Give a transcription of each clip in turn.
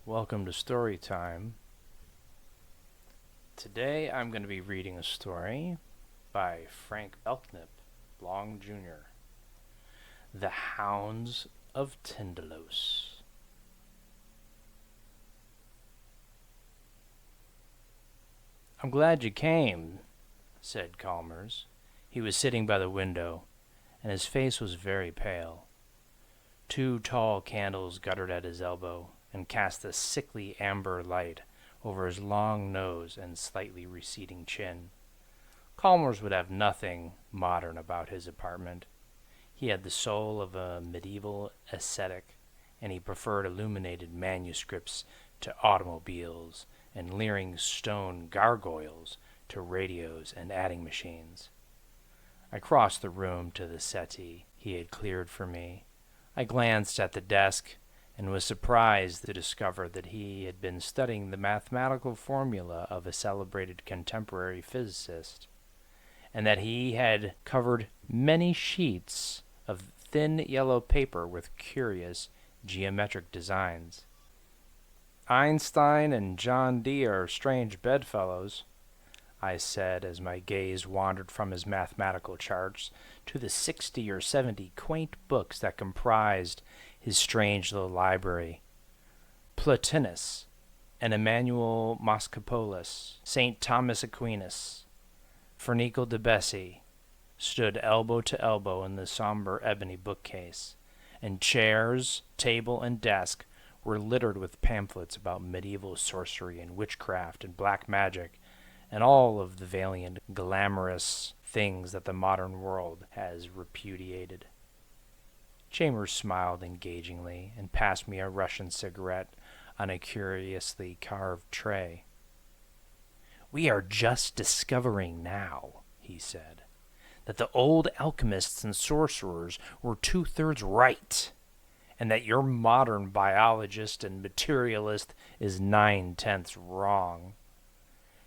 Welcome to Story Time. Today I'm going to be reading a story by Frank Belknap Long Jr. The Hounds of Tindalos. "I'm glad you came," said Chalmers. He was sitting by the window, and his face was very pale. Two tall candles guttered at his elbow and cast a sickly amber light over his long nose and slightly receding chin. Chalmers would have nothing modern about his apartment. He had the soul of a medieval ascetic, and he preferred illuminated manuscripts to automobiles and leering stone gargoyles to radios and adding machines. I crossed the room to the settee he had cleared for me. I glanced at the desk and was surprised to discover that he had been studying the mathematical formula of a celebrated contemporary physicist, and that he had covered many sheets of thin yellow paper with curious geometric designs. "Einstein and John Dee are strange bedfellows," I said as my gaze wandered from his mathematical charts to the 60 or 70 quaint books that comprised his strange little library. Plotinus and Emmanuel Moschopoulos, St. Thomas Aquinas, Fernicle de Bessy stood elbow to elbow in the somber ebony bookcase, and chairs, table, and desk were littered with pamphlets about medieval sorcery and witchcraft and black magic, and all of the valiant, glamorous things that the modern world has repudiated. Chambers smiled engagingly and passed me a Russian cigarette on a curiously carved tray. "We are just discovering now," he said, "that the old alchemists and sorcerers were 2/3 right, and that your modern biologist and materialist is 9/10 wrong."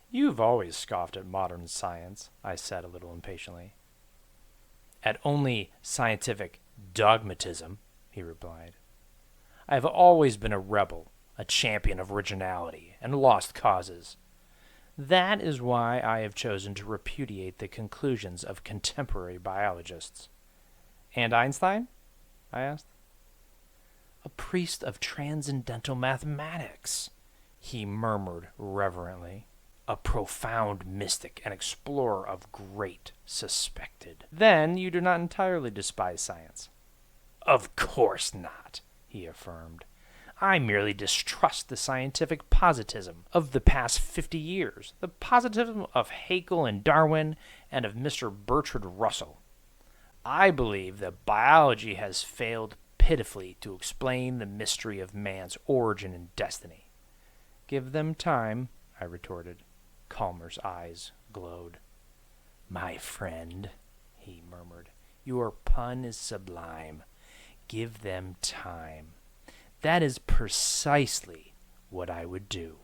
"You've always scoffed at modern science," I said a little impatiently. "At only scientific dogmatism," he replied. "I have always been a rebel, a champion of originality and lost causes. That is why I have chosen to repudiate the conclusions of contemporary biologists." "And Einstein?" I asked. "A priest of transcendental mathematics," he murmured reverently. "A profound mystic and explorer of great suspected." "Then you do not entirely despise science?" "Of course not," he affirmed. "I merely distrust the scientific positivism of the past 50 years, the positivism of Haeckel and Darwin and of Mr. Bertrand Russell. I believe that biology has failed pitifully to explain the mystery of man's origin and destiny." "Give them time," I retorted. Chalmers' eyes glowed. "My friend," he murmured, "your pun is sublime. Give them time. That is precisely what I would do.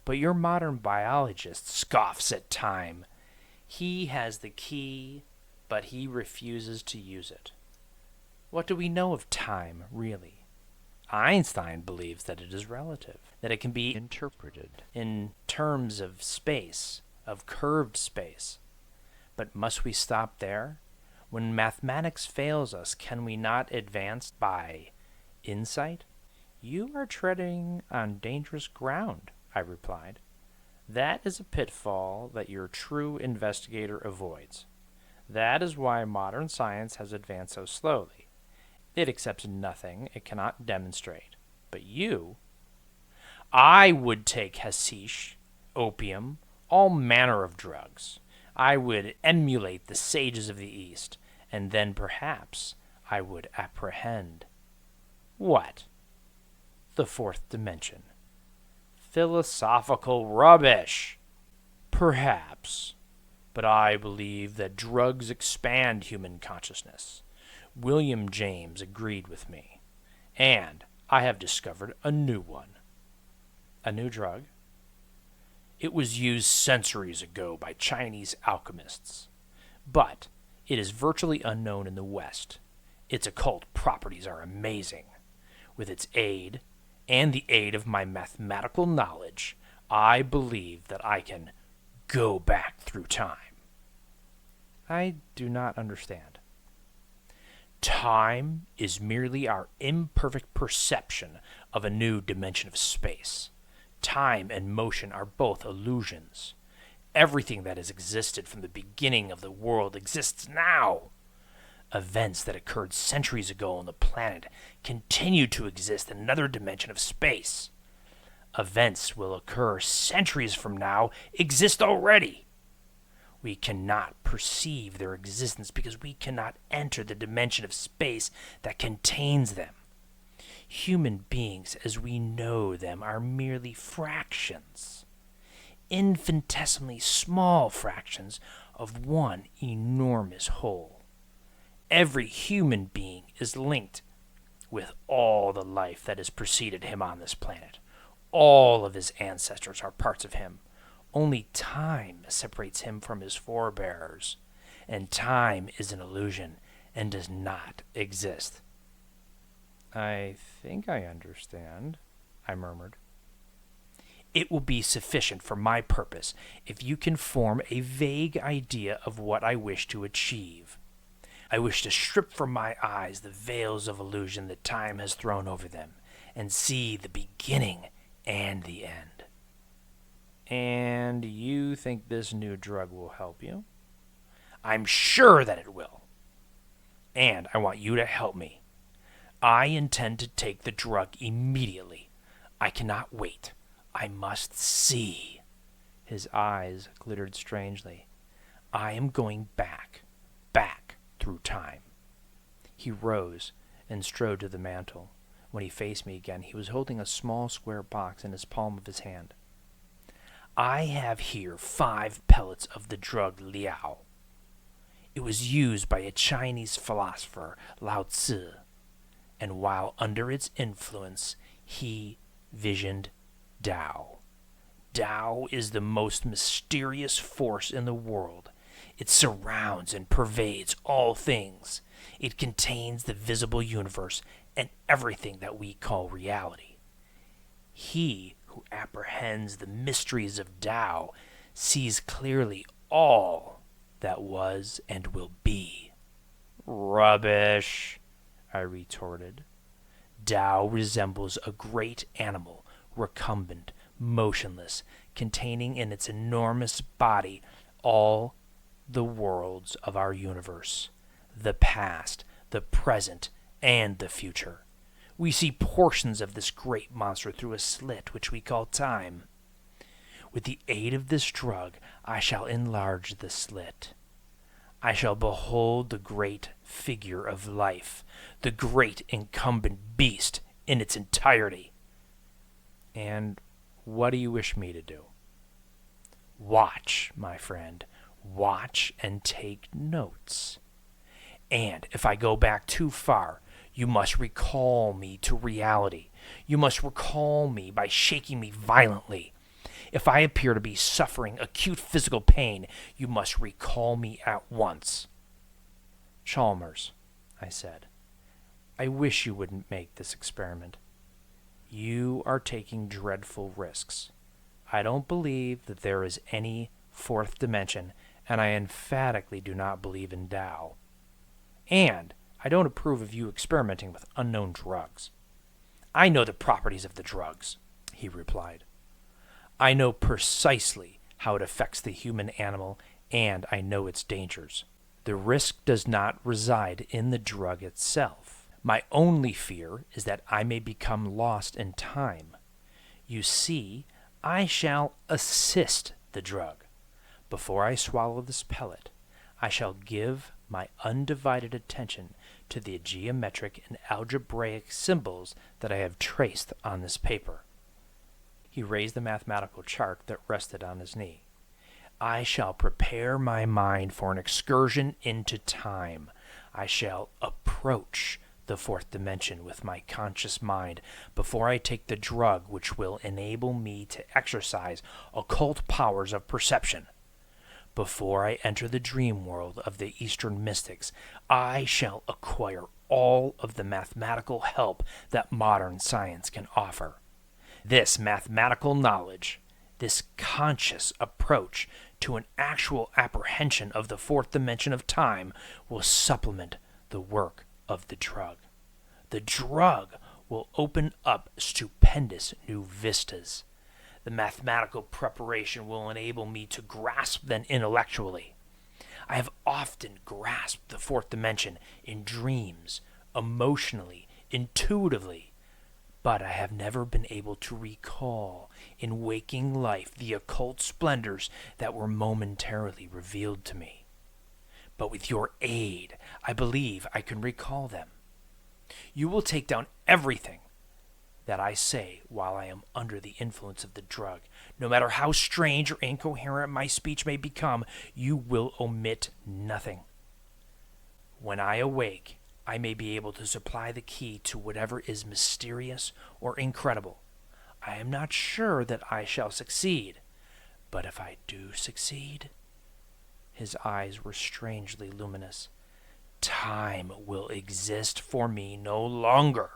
But your modern biologist scoffs at time. He has the key, but he refuses to use it. What do we know of time, really? Einstein believes that it is relative, that it can be interpreted in terms of space, of curved space. But must we stop there? When mathematics fails us, can we not advance by insight?" "You are treading on dangerous ground," I replied. "That is a pitfall that your true investigator avoids. That is why modern science has advanced so slowly. It accepts nothing it cannot demonstrate. But you—" "I would take hashish, opium, all manner of drugs. I would emulate the sages of the East, and then perhaps I would apprehend—" "What?" "The fourth dimension." "Philosophical rubbish!" "Perhaps. But I believe that drugs expand human consciousness. William James agreed with me. And I have discovered a new one." "A new drug?" "It was used centuries ago by Chinese alchemists. But it is virtually unknown in the West. Its occult properties are amazing. With its aid, and the aid of my mathematical knowledge, I believe that I can go back through time. I do not understand. Time is merely our imperfect perception of a new dimension of space. Time and motion are both illusions. Everything that has existed from the beginning of the world exists now. Events that occurred centuries ago on the planet continue to exist in another dimension of space. Events will occur centuries from now exist already. We cannot perceive their existence because we cannot enter the dimension of space that contains them. Human beings, as we know them, are merely fractions, infinitesimally small fractions of one enormous whole. Every human being is linked with all the life that has preceded him on this planet. All of his ancestors are parts of him. Only time separates him from his forebears, and time is an illusion and does not exist. I think I understand, I murmured. It will be sufficient for my purpose if you can form a vague idea of what I wish to achieve. I wish to strip from my eyes the veils of illusion that time has thrown over them, and see the beginning and the end. And you think this new drug will help you? I'm sure that it will. And I want you to help me. I intend to take the drug immediately. I cannot wait. I must see. His eyes glittered strangely. I am going back through time. He rose and strode to the mantel. When he faced me again, he was holding a small square box in his palm of his hand. I have here 5 pellets of the drug Liao. It was used by a Chinese philosopher, Lao Tzu, and while under its influence, he visioned Tao. Tao is the most mysterious force in the world. It surrounds and pervades all things. It contains the visible universe and everything that we call reality. He who apprehends the mysteries of Tao sees clearly all that was and will be. Rubbish, I retorted. Tao resembles a great animal, recumbent, motionless, containing in its enormous body all the worlds of our universe, the past, the present, and the future. We see portions of this great monster through a slit which we call time. With the aid of this drug, I shall enlarge the slit. I shall behold the great figure of life, the great incumbent beast in its entirety. And what do you wish me to do? Watch, my friend. Watch and take notes. And if I go back too far, you must recall me to reality. You must recall me by shaking me violently. If I appear to be suffering acute physical pain, you must recall me at once. Chalmers, I said, I wish you wouldn't make this experiment. You are taking dreadful risks. I don't believe that there is any 4th dimension, and I emphatically do not believe in Tao. And I don't approve of you experimenting with unknown drugs. I know the properties of the drugs, he replied. I know precisely how it affects the human animal, and I know its dangers. The risk does not reside in the drug itself. My only fear is that I may become lost in time. You see, I shall assist the drug. Before I swallow this pellet, I shall give my undivided attention to the geometric and algebraic symbols that I have traced on this paper. He raised the mathematical chart that rested on his knee. I shall prepare my mind for an excursion into time. I shall approach the 4th dimension with my conscious mind before I take the drug which will enable me to exercise occult powers of perception. Before I enter the dream world of the Eastern mystics, I shall acquire all of the mathematical help that modern science can offer. This mathematical knowledge, this conscious approach to an actual apprehension of the fourth dimension of time will supplement the work of the drug. The drug will open up stupendous new vistas. The mathematical preparation will enable me to grasp them intellectually. I have often grasped the fourth dimension in dreams, emotionally, intuitively, but I have never been able to recall in waking life the occult splendors that were momentarily revealed to me. But with your aid, I believe I can recall them. You will take down everything that I say while I am under the influence of the drug. No matter how strange or incoherent my speech may become, you will omit nothing. When I awake, I may be able to supply the key to whatever is mysterious or incredible. I am not sure that I shall succeed, but if I do succeed... His eyes were strangely luminous. Time will exist for me no longer.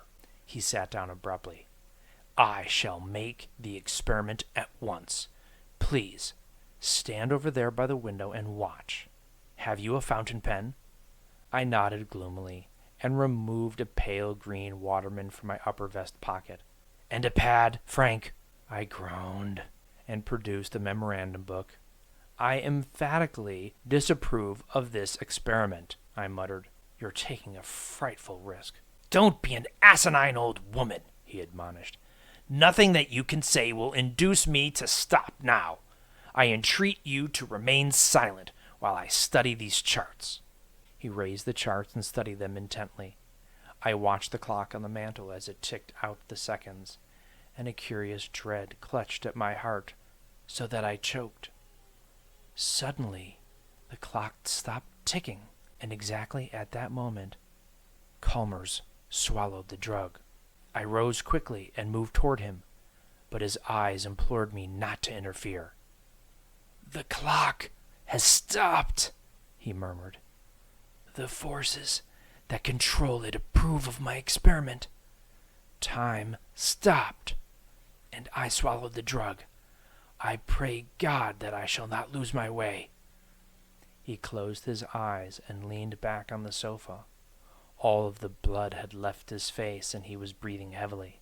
He sat down abruptly. I shall make the experiment at once. Please, stand over there by the window and watch. Have you a fountain pen? I nodded gloomily and removed a pale green Waterman from my upper vest pocket. And a pad, Frank, I groaned, and produced a memorandum book. I emphatically disapprove of this experiment, I muttered. You're taking a frightful risk. Don't be an asinine old woman, he admonished. Nothing that you can say will induce me to stop now. I entreat you to remain silent while I study these charts. He raised the charts and studied them intently. I watched the clock on the mantel as it ticked out the seconds, and a curious dread clutched at my heart so that I choked. Suddenly, the clock stopped ticking, and exactly at that moment, Chalmers swallowed the drug. I rose quickly and moved toward him, but his eyes implored me not to interfere. "The clock has stopped," he murmured. "The forces that control it approve of my experiment. Time stopped, and I swallowed the drug. I pray God that I shall not lose my way." He closed his eyes and leaned back on the sofa. All of the blood had left his face, and he was breathing heavily.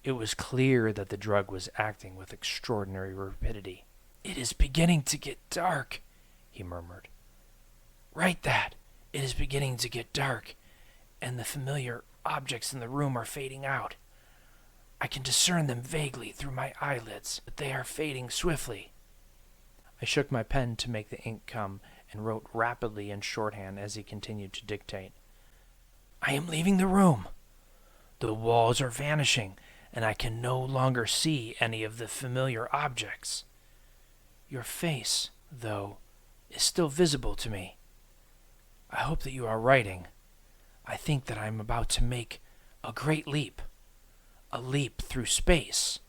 It was clear that the drug was acting with extraordinary rapidity. "It is beginning to get dark," he murmured. "Write that. It is beginning to get dark, and the familiar objects in the room are fading out. I can discern them vaguely through my eyelids, but they are fading swiftly." I shook my pen to make the ink come, and wrote rapidly in shorthand as he continued to dictate. "I am leaving the room. The walls are vanishing, and I can no longer see any of the familiar objects. Your face, though, is still visible to me. I hope that you are writing. I think that I am about to make a great leap. A leap through space.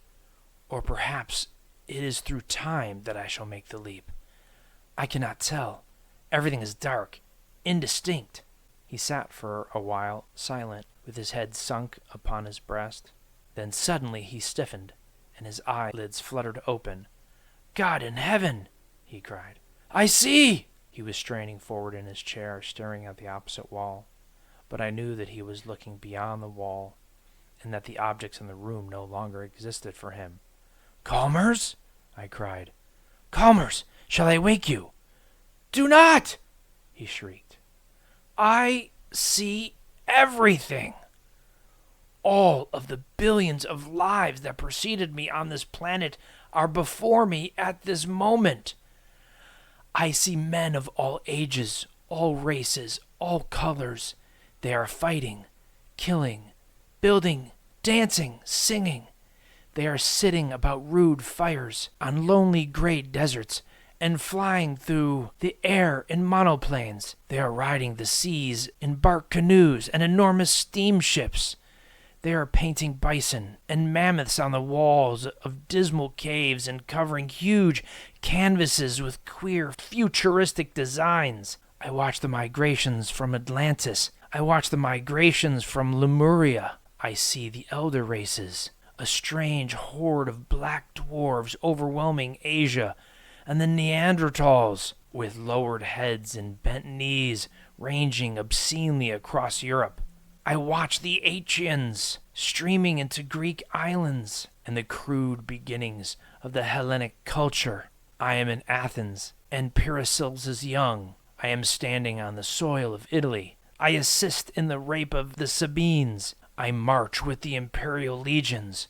Or perhaps it is through time that I shall make the leap. I cannot tell. Everything is dark, indistinct." He sat for a while, silent, with his head sunk upon his breast. Then suddenly he stiffened, and his eyelids fluttered open. "God in heaven!" he cried. "I see!" He was straining forward in his chair, staring at the opposite wall. But I knew that he was looking beyond the wall, and that the objects in the room no longer existed for him. "Chalmers!" I cried. "Chalmers, shall I wake you?" "Do not!" he shrieked. "I see everything. All of the billions of lives that preceded me on this planet are before me at this moment. I see men of all ages, all races, all colors. They are fighting, killing, building, dancing, singing. They are sitting about rude fires on lonely gray deserts and flying through the air in monoplanes. They are riding the seas in bark canoes and enormous steamships. They are painting bison and mammoths on the walls of dismal caves and covering huge canvases with queer futuristic designs. I watch the migrations from Atlantis. I watch the migrations from Lemuria. I see the elder races a strange horde of black dwarves overwhelming Asia, and the Neanderthals, with lowered heads and bent knees, ranging obscenely across Europe. I watch the Achaeans streaming into Greek islands and the crude beginnings of the Hellenic culture. I am in Athens, and Pericles is young. I am standing on the soil of Italy. I assist in the rape of the Sabines. I march with the imperial legions.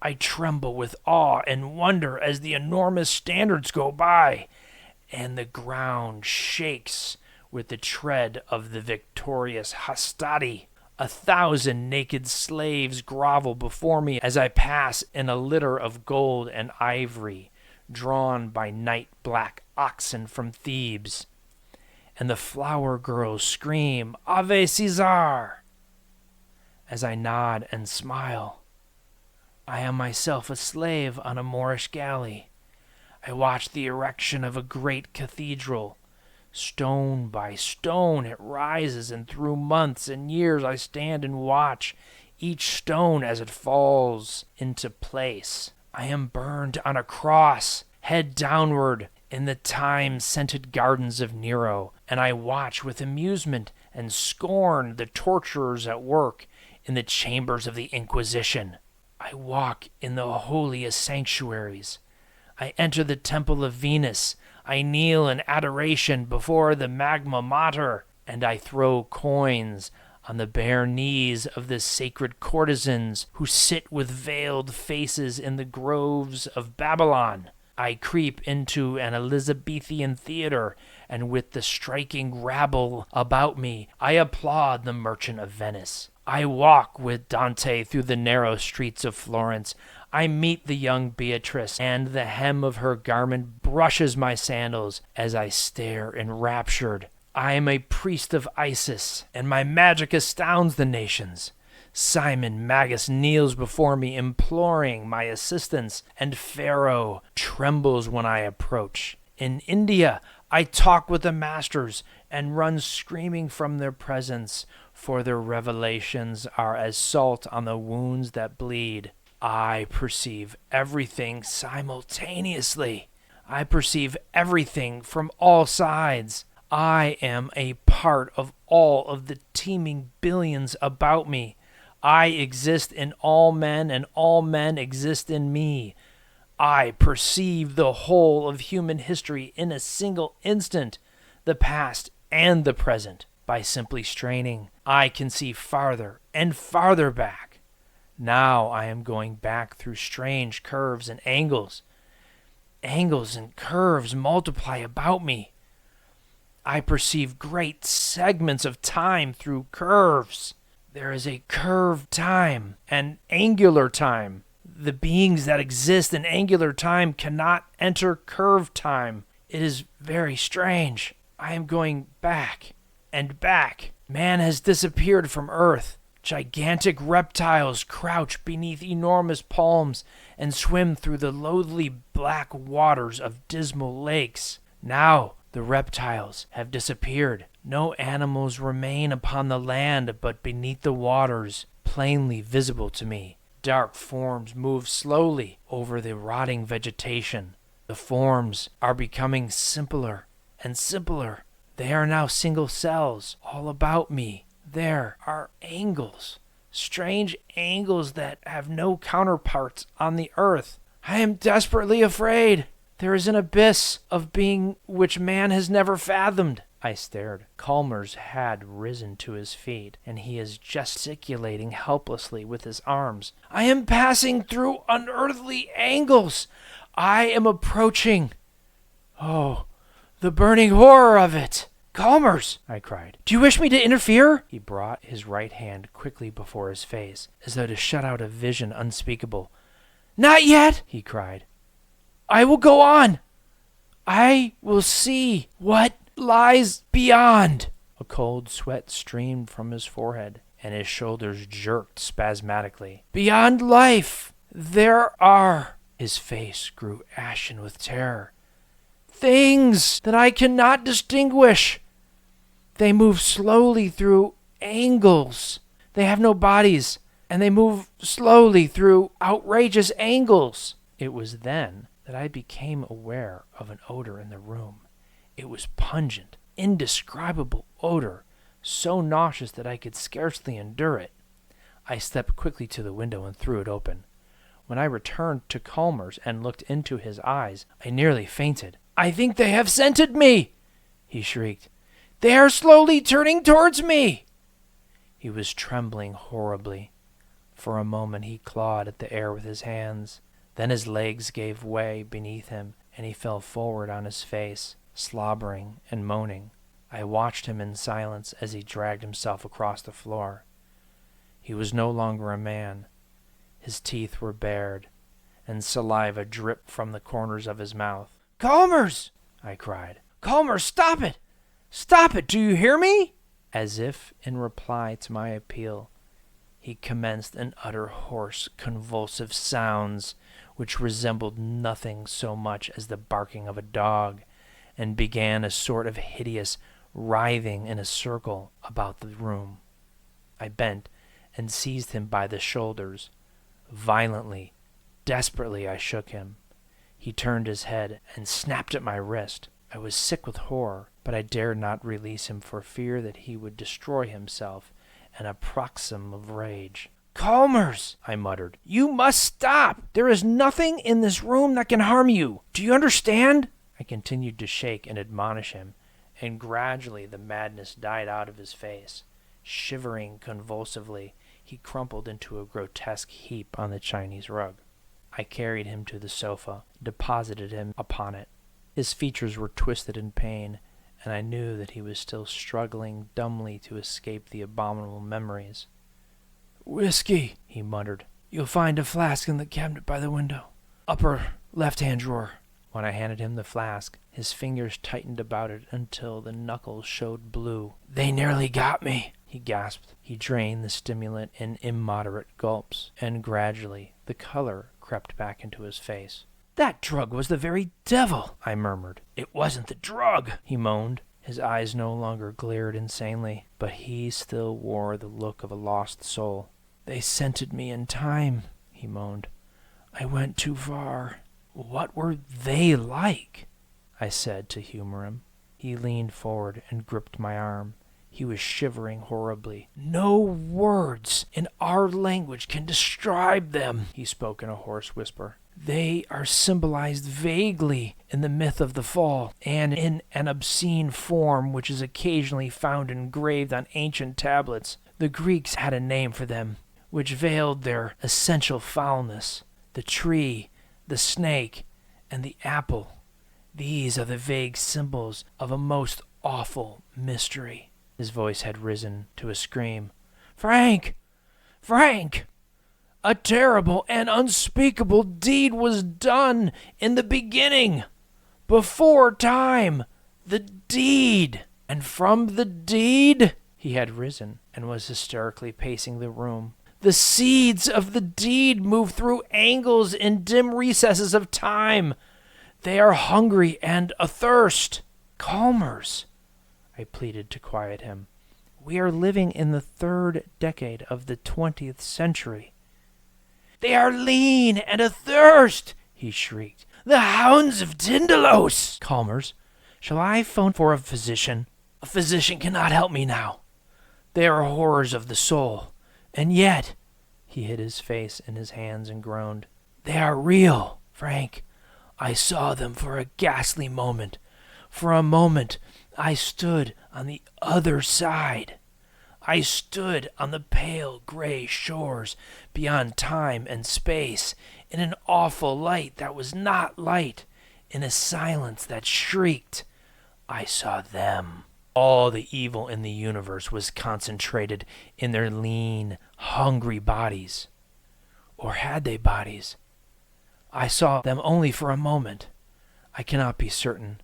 I tremble with awe and wonder as the enormous standards go by, and the ground shakes with the tread of the victorious Hastati. 1,000 naked slaves grovel before me as I pass in a litter of gold and ivory, drawn by night-black oxen from Thebes. And the flower girls scream, Ave Caesar! As I nod and smile. I am myself a slave on a Moorish galley. I watch the erection of a great cathedral. Stone by stone it rises, and through months and years I stand and watch each stone as it falls into place. I am burned on a cross, head downward, in the thyme-scented gardens of Nero, and I watch with amusement and scorn the torturers at work in the chambers of the Inquisition. I walk in the holiest sanctuaries. I enter the temple of Venus. I kneel in adoration before the Magna Mater, and I throw coins on the bare knees of the sacred courtesans who sit with veiled faces in the groves of Babylon. I creep into an Elizabethan theater, and with the striking rabble about me, I applaud the Merchant of Venice. I walk with Dante through the narrow streets of Florence. I meet the young Beatrice, and the hem of her garment brushes my sandals as I stare enraptured. I am a priest of Isis, and my magic astounds the nations. Simon Magus kneels before me, imploring my assistance, and Pharaoh trembles when I approach. In India, I talk with the masters and run screaming from their presence, for their revelations are as salt on the wounds that bleed. I perceive everything simultaneously. I perceive everything from all sides. I am a part of all of the teeming billions about me. I exist in all men, and all men exist in me. I perceive the whole of human history in a single instant, the past and the present. By simply straining, I can see farther and farther back. Now I am going back through strange curves and angles. Angles and curves multiply about me. I perceive great segments of time through curves. There is a curved time and angular time. The beings that exist in angular time cannot enter curved time. It is very strange. I am going back and back. Man has disappeared from Earth. Gigantic reptiles crouch beneath enormous palms and swim through the loathly black waters of dismal lakes. Now the reptiles have disappeared. No animals remain upon the land, but beneath the waters, plainly visible to me. Dark forms move slowly over the rotting vegetation. The forms are becoming simpler and simpler. They are now single cells all about me. There are angles, strange angles that have no counterparts on the earth. I am desperately afraid. There is an abyss of being which man has never fathomed. I stared. Chalmers had risen to his feet, and he is gesticulating helplessly with his arms. I am passing through unearthly angles. I am approaching. Oh, the burning horror of it! Chalmers, I cried. Do you wish me to interfere? He brought his right hand quickly before his face, as though to shut out a vision unspeakable. Not yet, he cried. I will go on. I will see what lies beyond. A cold sweat streamed from his forehead, and his shoulders jerked spasmodically. Beyond life, there are... His face grew ashen with terror. Things that I cannot distinguish. They move slowly through angles. They have no bodies. and they move slowly through outrageous angles. It was then that I became aware of an odor in the room. It was pungent, indescribable odor, so nauseous that I could scarcely endure it. I stepped quickly to the window and threw it open. When I returned to Chalmers and looked into his eyes, I nearly fainted. "I think they have scented me!" he shrieked. "They are slowly turning towards me!" He was trembling horribly. For a moment he clawed at the air with his hands. Then his legs gave way beneath him, and he fell forward on his face, slobbering and moaning. I watched him in silence as he dragged himself across the floor. He was no longer a man. His teeth were bared, and saliva dripped from the corners of his mouth. "Chalmers!" I cried. "Chalmers, stop it! Stop it! Do you hear me?" As if in reply to my appeal, he commenced and uttered hoarse, convulsive sounds which resembled nothing so much as the barking of a dog, and began a sort of hideous writhing in a circle about the room. I bent and seized him by the shoulders. Violently, desperately, I shook him. He turned his head and snapped at my wrist. I was sick with horror, but I dared not release him for fear that he would destroy himself in a paroxysm of rage. "Chalmers," I muttered, "you must stop! There is nothing in this room that can harm you. Do you understand?" I continued to shake and admonish him, and gradually the madness died out of his face. Shivering convulsively, he crumpled into a grotesque heap on the Chinese rug. I carried him to the sofa, deposited him upon it. His features were twisted in pain, and I knew that he was still struggling dumbly to escape the abominable memories. "Whiskey," he muttered. "You'll find a flask in the cabinet by the window. Upper left-hand drawer." When I handed him the flask, his fingers tightened about it until the knuckles showed blue. "They nearly got me," he gasped. He drained the stimulant in immoderate gulps, and gradually the color crept back into his face. "That drug was the very devil," I murmured. "It wasn't the drug," he moaned. His eyes no longer glared insanely, but he still wore the look of a lost soul. "They scented me in time," he moaned. "I went too far." "What were they like?" I said to humor him. He leaned forward and gripped my arm. He was shivering horribly. "No words in our language can describe them," he spoke in a hoarse whisper. "They are symbolized vaguely in the myth of the fall, and in an obscene form which is occasionally found engraved on ancient tablets. The Greeks had a name for them, which veiled their essential foulness. The tree, the snake, and the apple. These are the vague symbols of a most awful mystery." His voice had risen to a scream. "Frank! Frank! A terrible and unspeakable deed was done in the beginning, before time. The deed! And from the deed—" He had risen and was hysterically pacing the room. "The seeds of the deed move through angles in dim recesses of time. They are hungry and athirst." "Chalmers," I pleaded to quiet him. "We are living in the 3rd decade of the 20th century." "They are lean and athirst," he shrieked. "The Hounds of Tindalos!" "Chalmers, shall I phone for a physician?" "A physician cannot help me now. They are horrors of the soul. And yet," he hid his face in his hands and groaned, "they are real, Frank. I saw them for a ghastly moment. For a moment I stood on the other side. I stood on the pale gray shores beyond time and space, in an awful light that was not light, in a silence that shrieked. I saw them. All the evil in the universe was concentrated in their lean, hungry bodies. Or had they bodies? I saw them only for a moment. I cannot be certain,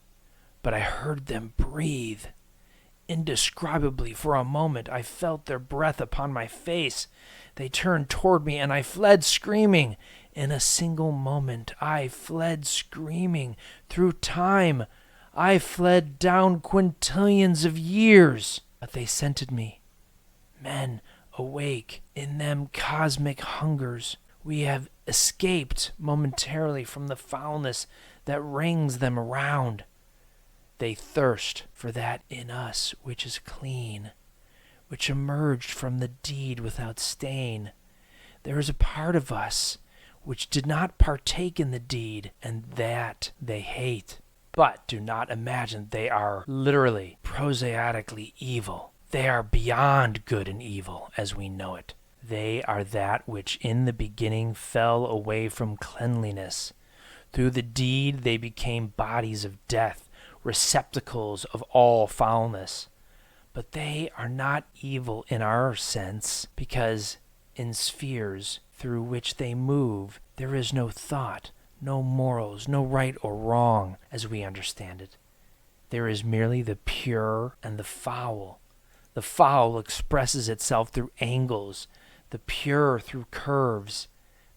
but I heard them breathe. Indescribably, for a moment, I felt their breath upon my face. They turned toward me, and I fled screaming. In a single moment, I fled screaming through time. I fled down quintillions of years. But they scented me. Men awake in them cosmic hungers. We have escaped momentarily from the foulness that rings them around. They thirst for that in us which is clean, which emerged from the deed without stain. There is a part of us which did not partake in the deed, and that they hate. But do not imagine they are literally, prosaically evil. They are beyond good and evil as we know it. They are that which in the beginning fell away from cleanliness. Through the deed they became bodies of death, receptacles of all foulness. But they are not evil in our sense, because in spheres through which they move there is no thought, no morals, no right or wrong as we understand it. There is merely the pure and the foul. The foul expresses itself through angles, the pure through curves.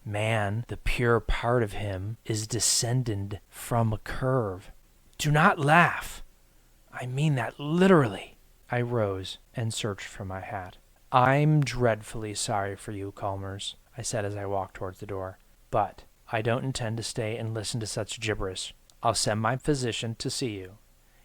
Man, the pure part of him, is descended from a curve. Do not laugh. I mean that literally. I rose and searched for my hat. I'm dreadfully sorry for you, Chalmers, I said as I walked towards the door. But I don't intend to stay and listen to such gibberish. I'll send my physician to see you.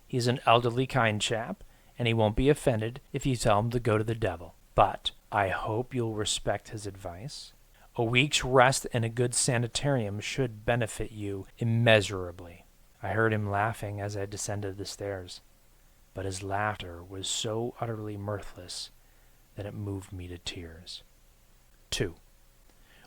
He's an elderly kind chap, and he won't be offended if you tell him to go to the devil. But I hope you'll respect his advice. A week's rest in a good sanitarium should benefit you immeasurably. I heard him laughing as I descended the stairs, but his laughter was so utterly mirthless that it moved me to tears. 2.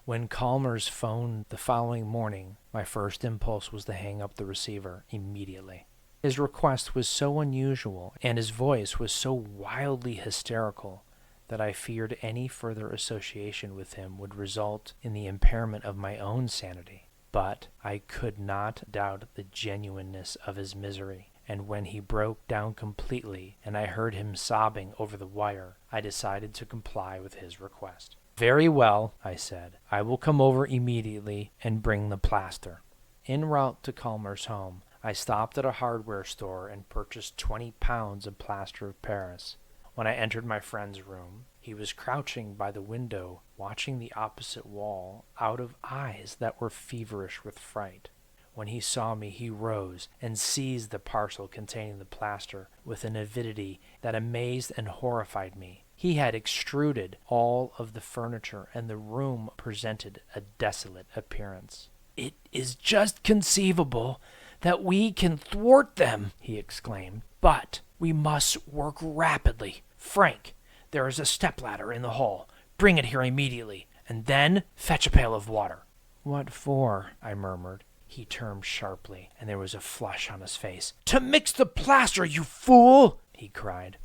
When Chalmers phoned the following morning, my first impulse was to hang up the receiver immediately. His request was so unusual, and his voice was so wildly hysterical, that I feared any further association with him would result in the impairment of my own sanity. But I could not doubt the genuineness of his misery, and when he broke down completely and I heard him sobbing over the wire, I decided to comply with his request. Very well, I said. I will come over immediately and bring the plaster. En route to Chalmers' home, I stopped at a hardware store and purchased 20 pounds of plaster of Paris. When I entered my friend's room, he was crouching by the window, watching the opposite wall out of eyes that were feverish with fright. When he saw me, he rose and seized the parcel containing the plaster with an avidity that amazed and horrified me. He had extruded all of the furniture, and the room presented a desolate appearance. "It is just conceivable that we can thwart them," he exclaimed, "but we must work rapidly. Frank, there is a stepladder in the hall. Bring it here immediately, and then fetch a pail of water." "What for?" I murmured. He turned sharply, and there was a flush on his face. "To mix the plaster, you fool!" he cried.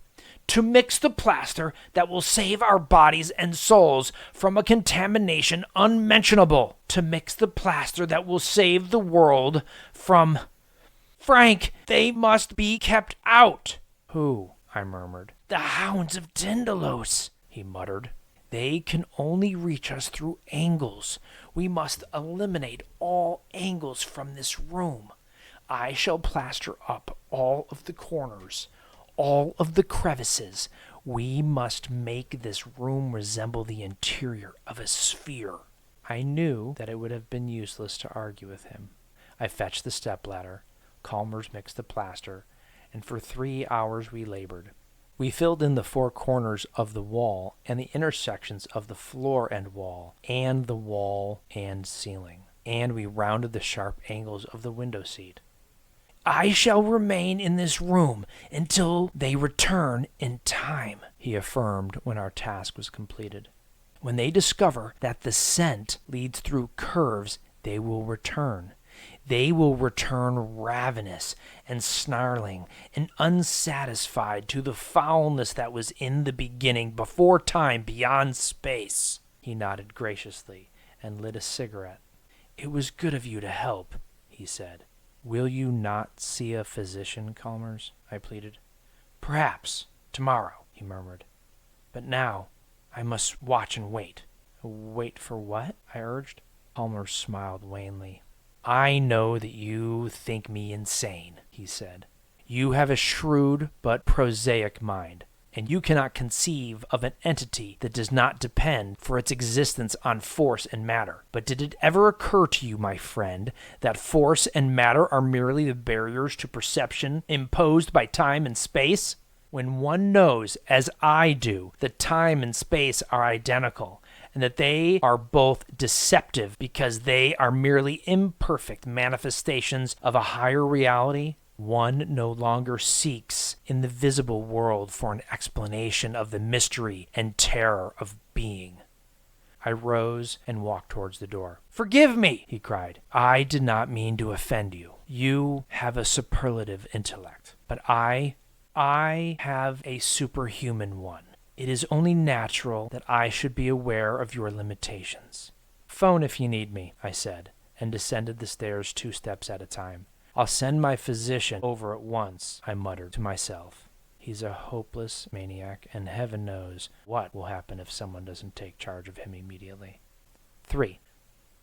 "To mix the plaster that will save our bodies and souls from a contamination unmentionable. To mix the plaster that will save the world from... Frank, they must be kept out." "Who?" I murmured. "The Hounds of Tindalos," he muttered. "They can only reach us through angles. We must eliminate all angles from this room. I shall plaster up all of the corners, all of the crevices. We must make this room resemble the interior of a sphere." I knew that it would have been useless to argue with him. I fetched the stepladder. Chalmers mixed the plaster, and for 3 hours we labored. We filled in the 4 corners of the wall and the intersections of the floor and wall and ceiling, and we rounded the sharp angles of the window seat. "I shall remain in this room until they return in time," he affirmed when our task was completed. "When they discover that the scent leads through curves, they will return. They will return ravenous and snarling and unsatisfied to the foulness that was in the beginning, before time, beyond space." He nodded graciously and lit a cigarette. "It was good of you to help," he said. "Will you not see a physician, Chalmers?" I pleaded. "Perhaps tomorrow," he murmured. "But now I must watch and wait." "Wait for what?" I urged. Chalmers smiled wanly. "I know that you think me insane," he said. "You have a shrewd but prosaic mind. and you cannot conceive of an entity that does not depend for its existence on force and matter. But did it ever occur to you, my friend, that force and matter are merely the barriers to perception imposed by time and space? When one knows, as I do, that time and space are identical, and that they are both deceptive because they are merely imperfect manifestations of a higher reality, one no longer seeks in the visible world for an explanation of the mystery and terror of being. I rose and walked towards the door. "Forgive me!" he cried. "I did not mean to offend you. You have a superlative intellect, but I have a superhuman one. It is only natural that I should be aware of your limitations." "Phone if you need me," I said, and descended the stairs 2 steps at a time. "I'll send my physician over at once," I muttered to myself. He's a hopeless maniac, and heaven knows what will happen if someone doesn't take charge of him immediately. 3.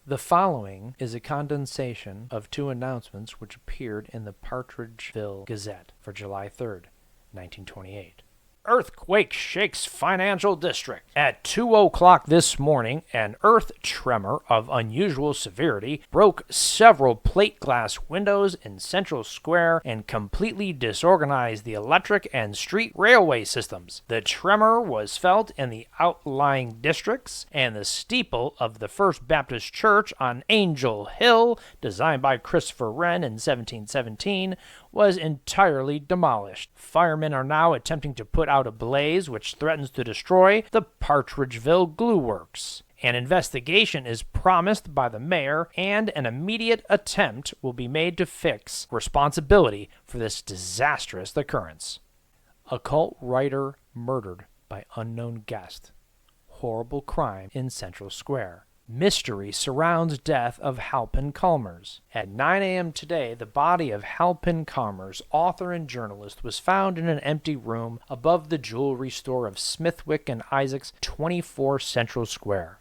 The following is a condensation of 2 announcements which appeared in the Partridgeville Gazette for July 3rd, 1928. Earthquake shakes financial district. At 2:00 this morning, an earth tremor of unusual severity broke several plate glass windows in Central Square and completely disorganized the electric and street railway systems. The tremor was felt in the outlying districts, and the steeple of the First Baptist Church on Angel Hill, designed by Christopher Wren in 1717, was entirely demolished. Firemen are now attempting to put out a blaze which threatens to destroy the Partridgeville Glue Works. An investigation is promised by the mayor, and an immediate attempt will be made to fix responsibility for this disastrous occurrence. Occult writer murdered by unknown guest. Horrible crime in Central Square. Mystery surrounds death of Halpin Chalmers. At 9 a.m. today, the body of Halpin Chalmers, author and journalist, was found in an empty room above the jewelry store of Smithwick and Isaacs, 24 Central Square.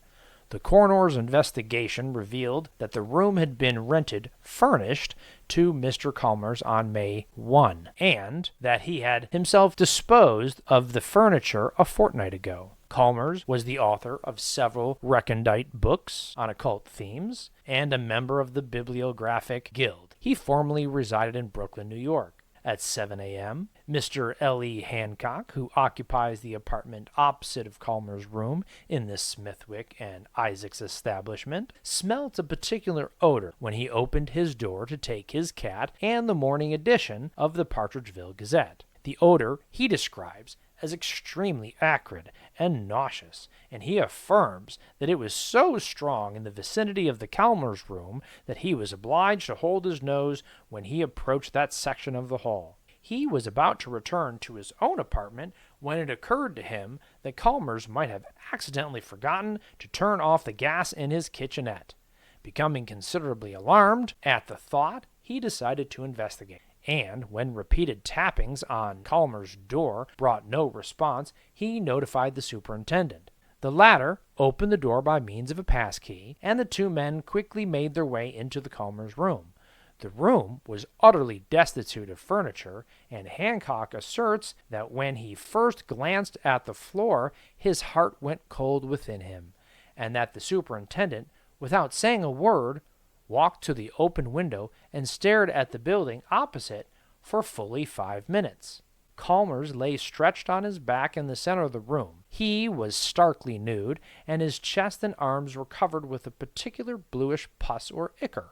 The coroner's investigation revealed that the room had been rented, furnished, to Mr. Chalmers on May 1, and that he had himself disposed of the furniture a fortnight ago. Chalmers was the author of several recondite books on occult themes and a member of the Bibliographic Guild. He formerly resided in Brooklyn, New York. At 7 a.m., Mr. L.E. Hancock, who occupies the apartment opposite of Chalmers' room in the Smithwick and Isaacs establishment, smelt a particular odor when he opened his door to take his cat and the morning edition of the Partridgeville Gazette. The odor he describes as extremely acrid and nauseous, and he affirms that it was so strong in the vicinity of the Chalmers room that he was obliged to hold his nose when he approached that section of the hall. He was about to return to his own apartment when it occurred to him that Chalmers might have accidentally forgotten to turn off the gas in his kitchenette. Becoming considerably alarmed at the thought, he decided to investigate. And when repeated tappings on Chalmers' door brought no response, he notified the superintendent. The latter opened the door by means of a passkey, and the 2 men quickly made their way into the Chalmers' room. The room was utterly destitute of furniture, and Hancock asserts that when he first glanced at the floor, his heart went cold within him, and that the superintendent, without saying a word, walked to the open window and stared at the building opposite for fully 5 minutes. Chalmers lay stretched on his back in the center of the room. He was starkly nude, and his chest and arms were covered with a particular bluish pus or ichor.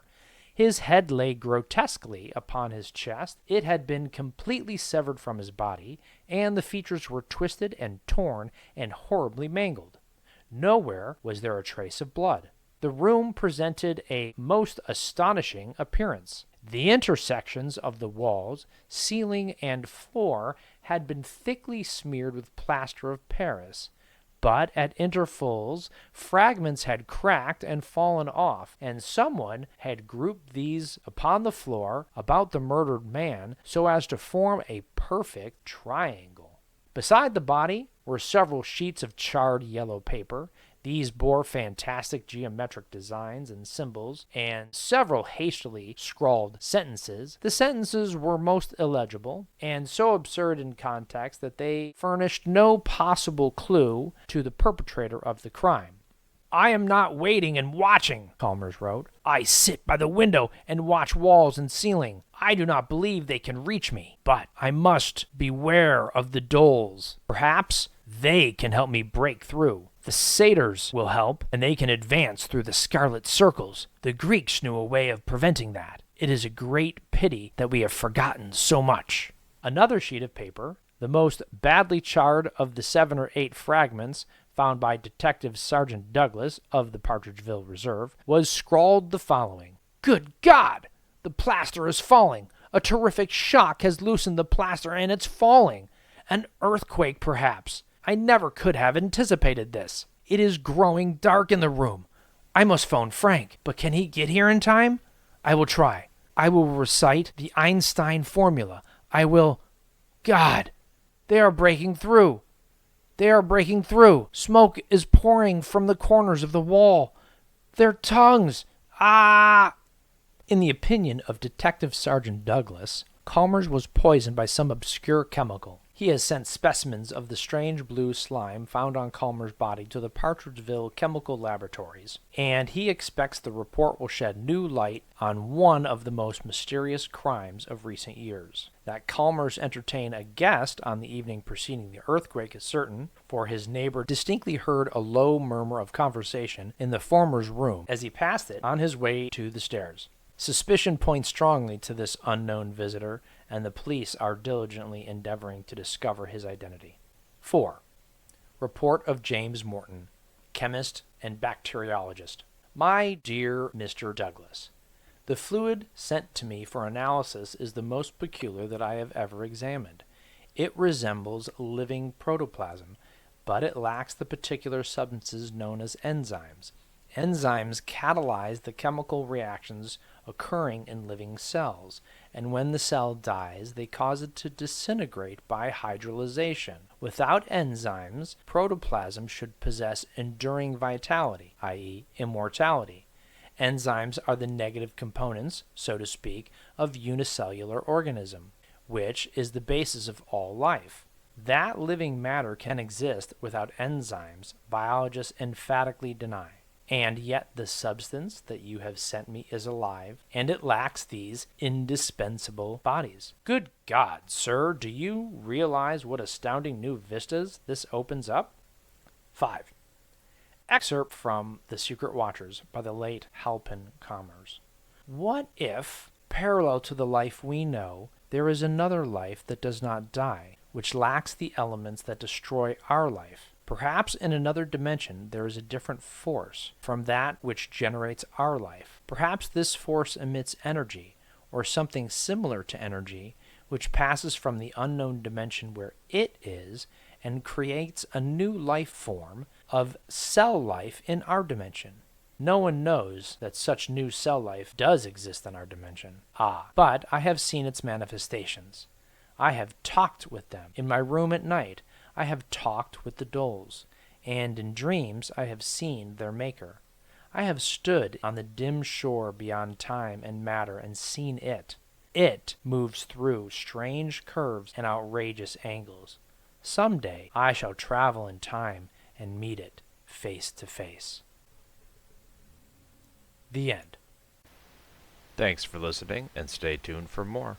His head lay grotesquely upon his chest. It had been completely severed from his body, and the features were twisted and torn and horribly mangled. Nowhere was there a trace of blood. The room presented a most astonishing appearance. The intersections of the walls, ceiling, and floor had been thickly smeared with plaster of Paris, but at intervals fragments had cracked and fallen off, and someone had grouped these upon the floor about the murdered man so as to form a perfect triangle. Beside the body were several sheets of charred yellow paper, These bore fantastic geometric designs and symbols and several hastily scrawled sentences. The sentences were most illegible and so absurd in context that they furnished no possible clue to the perpetrator of the crime. "I am not waiting and watching," Chalmers wrote. "I sit by the window and watch walls and ceiling. I do not believe they can reach me, but I must beware of the doles. Perhaps they can help me break through. The satyrs will help, and they can advance through the scarlet circles. The Greeks knew a way of preventing that. It is a great pity that we have forgotten so much." Another sheet of paper, the most badly charred of the 7 or 8 fragments found by Detective Sergeant Douglas of the Partridgeville Reserve, was scrawled the following: "Good God! The plaster is falling. A terrific shock has loosened the plaster and it's falling. An earthquake, perhaps. I never could have anticipated this. It is growing dark in the room. I must phone Frank, but can he get here in time? I will try. I will recite the Einstein formula. I will... God! They are breaking through. They are breaking through. Smoke is pouring from the corners of the wall. Their tongues! Ah!" In the opinion of Detective Sergeant Douglas, Chalmers was poisoned by some obscure chemical. He has sent specimens of the strange blue slime found on Chalmers' body to the Partridgeville Chemical Laboratories, and he expects the report will shed new light on one of the most mysterious crimes of recent years. That Chalmers entertained a guest on the evening preceding the earthquake is certain, for his neighbor distinctly heard a low murmur of conversation in the former's room as he passed it on his way to the stairs. Suspicion points strongly to this unknown visitor, and the police are diligently endeavoring to discover his identity. 4. Report of James Morton, chemist and bacteriologist. My dear Mr. Douglas, the fluid sent to me for analysis is the most peculiar that I have ever examined. It resembles living protoplasm, but it lacks the particular substances known as enzymes. Enzymes catalyze the chemical reactions occurring in living cells, and when the cell dies, they cause it to disintegrate by hydrolyzation. Without enzymes, protoplasm should possess enduring vitality, i.e., immortality. Enzymes are the negative components, so to speak, of unicellular organism, which is the basis of all life. That living matter can exist without enzymes, biologists emphatically deny. And yet the substance that you have sent me is alive, and it lacks these indispensable bodies. Good God, sir, do you realize what astounding new vistas this opens up? 5. Excerpt from The Secret Watchers by the late Halpin Chalmers. What if, parallel to the life we know, there is another life that does not die, which lacks the elements that destroy our life? Perhaps in another dimension there is a different force from that which generates our life. Perhaps this force emits energy, or something similar to energy, which passes from the unknown dimension where it is and creates a new life form of cell life in our dimension. No one knows that such new cell life does exist in our dimension. But I have seen its manifestations. I have talked with them in my room at night. I have talked with the dolls, and in dreams I have seen their maker. I have stood on the dim shore beyond time and matter and seen it. It moves through strange curves and outrageous angles. Some day I shall travel in time and meet it face to face. The end. Thanks for listening, and stay tuned for more.